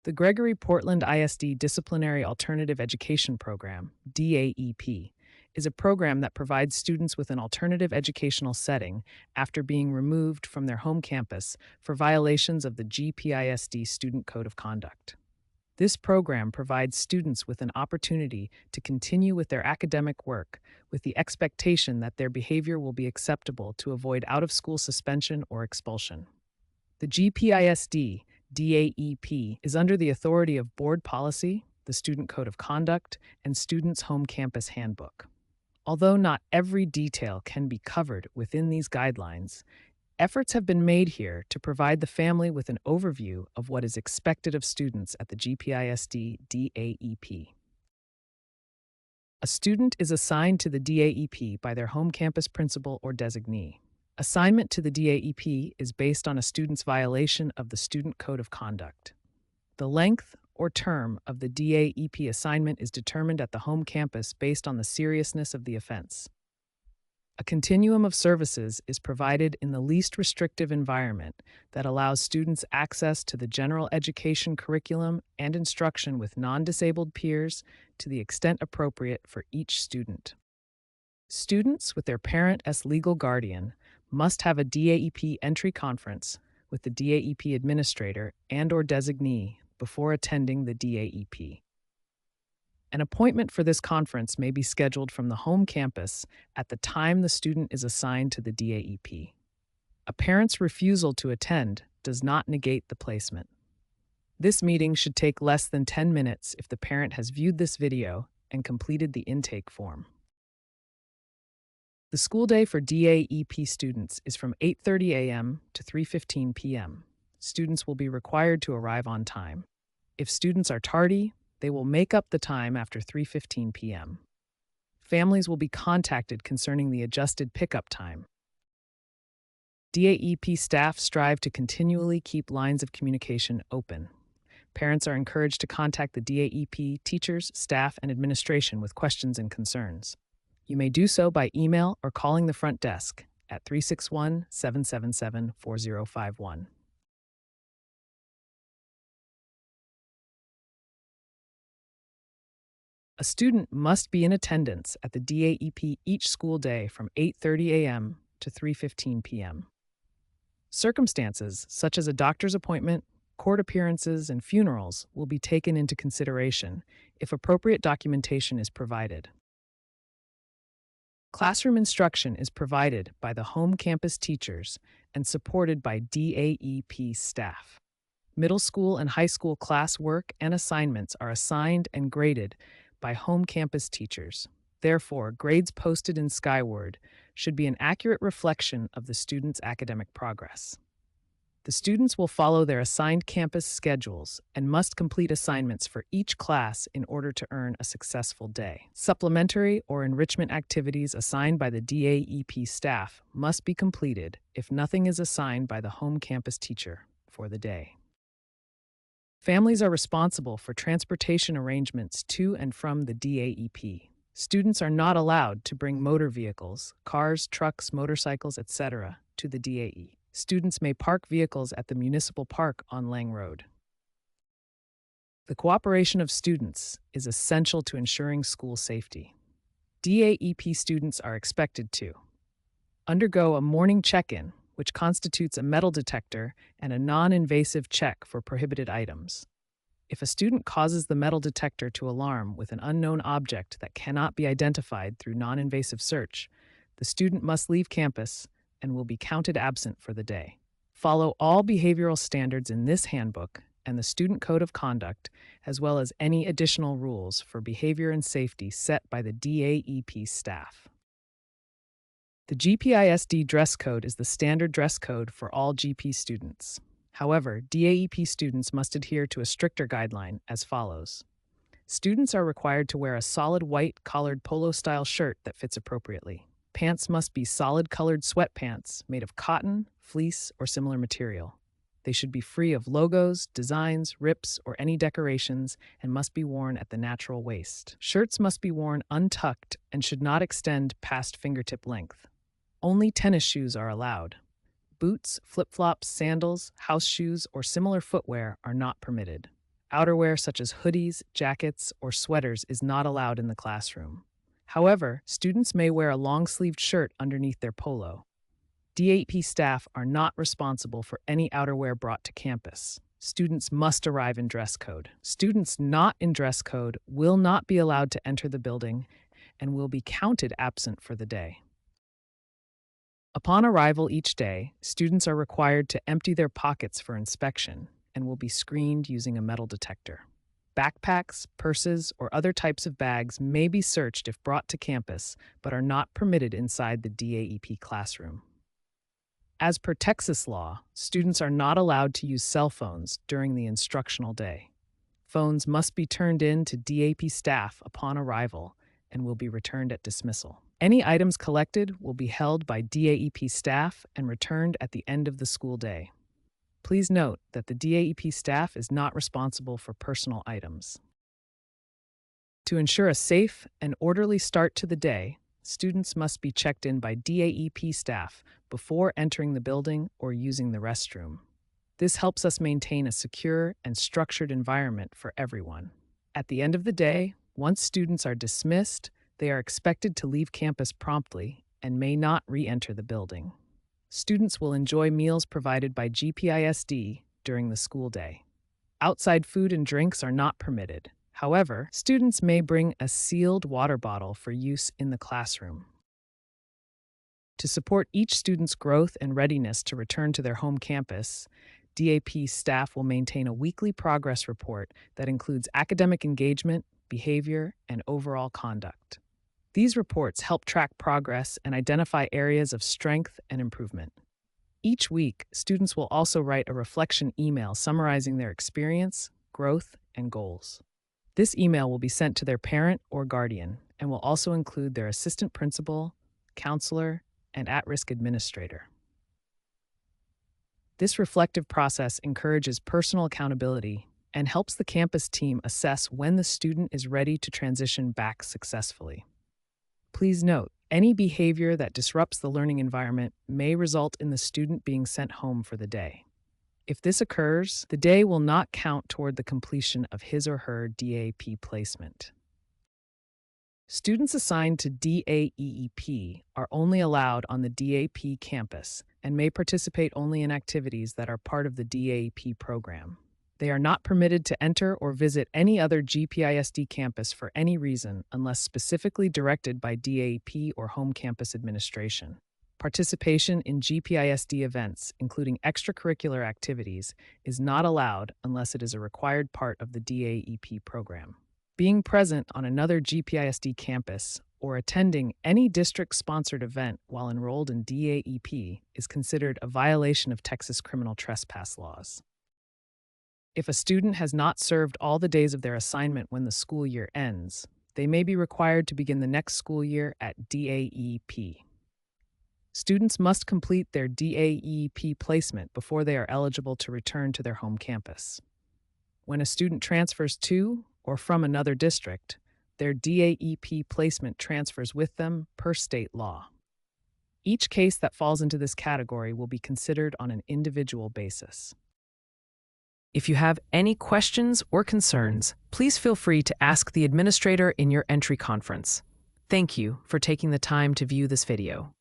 The Gregory Portland ISD Disciplinary Alternative Education Program, DAEP, is a program that provides students with an alternative educational setting after being removed from their home campus for violations of the G-PISD Student Code of Conduct. This program provides students with an opportunity to continue with their academic work with the expectation that their behavior will be acceptable to avoid out-of-school suspension or expulsion. The G-PISD DAEP is under the authority of Board Policy, the Student Code of Conduct, and Students' Home Campus Handbook. Although not every detail can be covered within these guidelines, efforts have been made here to provide the family with an overview of what is expected of students at the G-PISD DAEP. A student is assigned to the DAEP by their home campus principal or designee. Assignment to the DAEP is based on a student's violation of the Student Code of Conduct. The length or term of the DAEP assignment is determined at the home campus based on the seriousness of the offense. A continuum of services is provided in the least restrictive environment that allows students access to the general education curriculum and instruction with non-disabled peers to the extent appropriate for each student. Students with their parent as legal guardian must have a DAEP entry conference with the DAEP administrator and/or designee before attending the DAEP. An appointment for this conference may be scheduled from the home campus at the time the student is assigned to the DAEP. A parent's refusal to attend does not negate the placement. This meeting should take less than 10 minutes if the parent has viewed this video and completed the intake form. The school day for DAEP students is from 8:30 a.m. to 3:15 p.m. Students will be required to arrive on time. If students are tardy, they will make up the time after 3:15 p.m. Families will be contacted concerning the adjusted pickup time. DAEP staff strive to continually keep lines of communication open. Parents are encouraged to contact the DAEP teachers, staff, and administration with questions and concerns. You may do so by email or calling the front desk at 361-777-4051. A student must be in attendance at the DAEP each school day from 8:30 a.m. to 3:15 p.m. Circumstances such as a doctor's appointment, court appearances, and funerals will be taken into consideration if appropriate documentation is provided. Classroom instruction is provided by the home campus teachers and supported by DAEP staff. Middle school and high school class work and assignments are assigned and graded by home campus teachers. Therefore, grades posted in Skyward should be an accurate reflection of the student's academic progress. The students will follow their assigned campus schedules and must complete assignments for each class in order to earn a successful day. Supplementary or enrichment activities assigned by the DAEP staff must be completed if nothing is assigned by the home campus teacher for the day. Families are responsible for transportation arrangements to and from the DAEP. Students are not allowed to bring motor vehicles, cars, trucks, motorcycles, etc., to the DAE. Students may park vehicles at the municipal park on Lang Road. The cooperation of students is essential to ensuring school safety. DAEP students are expected to undergo a morning check-in, which constitutes a metal detector and a non-invasive check for prohibited items. If a student causes the metal detector to alarm with an unknown object that cannot be identified through non-invasive search, the student must leave campus and will be counted absent for the day. Follow all behavioral standards in this handbook and the Student Code of Conduct, as well as any additional rules for behavior and safety set by the DAEP staff. The G-PISD dress code is the standard dress code for all GP students. However, DAEP students must adhere to a stricter guideline as follows. Students are required to wear a solid white collared polo-style shirt that fits appropriately. Pants must be solid-colored sweatpants made of cotton, fleece, or similar material. They should be free of logos, designs, rips, or any decorations and must be worn at the natural waist. Shirts must be worn untucked and should not extend past fingertip length. Only tennis shoes are allowed. Boots, flip-flops, sandals, house shoes, or similar footwear are not permitted. Outerwear such as hoodies, jackets, or sweaters is not allowed in the classroom. However, students may wear a long-sleeved shirt underneath their polo. DAEP staff are not responsible for any outerwear brought to campus. Students must arrive in dress code. Students not in dress code will not be allowed to enter the building and will be counted absent for the day. Upon arrival each day, students are required to empty their pockets for inspection and will be screened using a metal detector. Backpacks, purses, or other types of bags may be searched if brought to campus, but are not permitted inside the DAEP classroom. As per Texas law, students are not allowed to use cell phones during the instructional day. Phones must be turned in to DAEP staff upon arrival and will be returned at dismissal. Any items collected will be held by DAEP staff and returned at the end of the school day. Please note that the DAEP staff is not responsible for personal items. To ensure a safe and orderly start to the day, students must be checked in by DAEP staff before entering the building or using the restroom. This helps us maintain a secure and structured environment for everyone. At the end of the day, once students are dismissed, they are expected to leave campus promptly and may not re-enter the building. Students will enjoy meals provided by G-PISD during the school day. Outside food and drinks are not permitted. However, students may bring a sealed water bottle for use in the classroom. To support each student's growth and readiness to return to their home campus, DAEP staff will maintain a weekly progress report that includes academic engagement, behavior, and overall conduct. These reports help track progress and identify areas of strength and improvement. Each week, students will also write a reflection email summarizing their experience, growth, and goals. This email will be sent to their parent or guardian and will also include their assistant principal, counselor, and at-risk administrator. This reflective process encourages personal accountability and helps the campus team assess when the student is ready to transition back successfully. Please note, any behavior that disrupts the learning environment may result in the student being sent home for the day. If this occurs, the day will not count toward the completion of his or her DAEP placement. Students assigned to DAEP are only allowed on the DAEP campus and may participate only in activities that are part of the DAEP program. They are not permitted to enter or visit any other G-PISD campus for any reason unless specifically directed by DAEP or home campus administration. Participation in G-PISD events, including extracurricular activities, is not allowed unless it is a required part of the DAEP program. Being present on another G-PISD campus or attending any district-sponsored event while enrolled in DAEP is considered a violation of Texas criminal trespass laws. If a student has not served all the days of their assignment when the school year ends, they may be required to begin the next school year at DAEP. Students must complete their DAEP placement before they are eligible to return to their home campus. When a student transfers to or from another district, their DAEP placement transfers with them per state law. Each case that falls into this category will be considered on an individual basis. If you have any questions or concerns, please feel free to ask the administrator in your entry conference. Thank you for taking the time to view this video.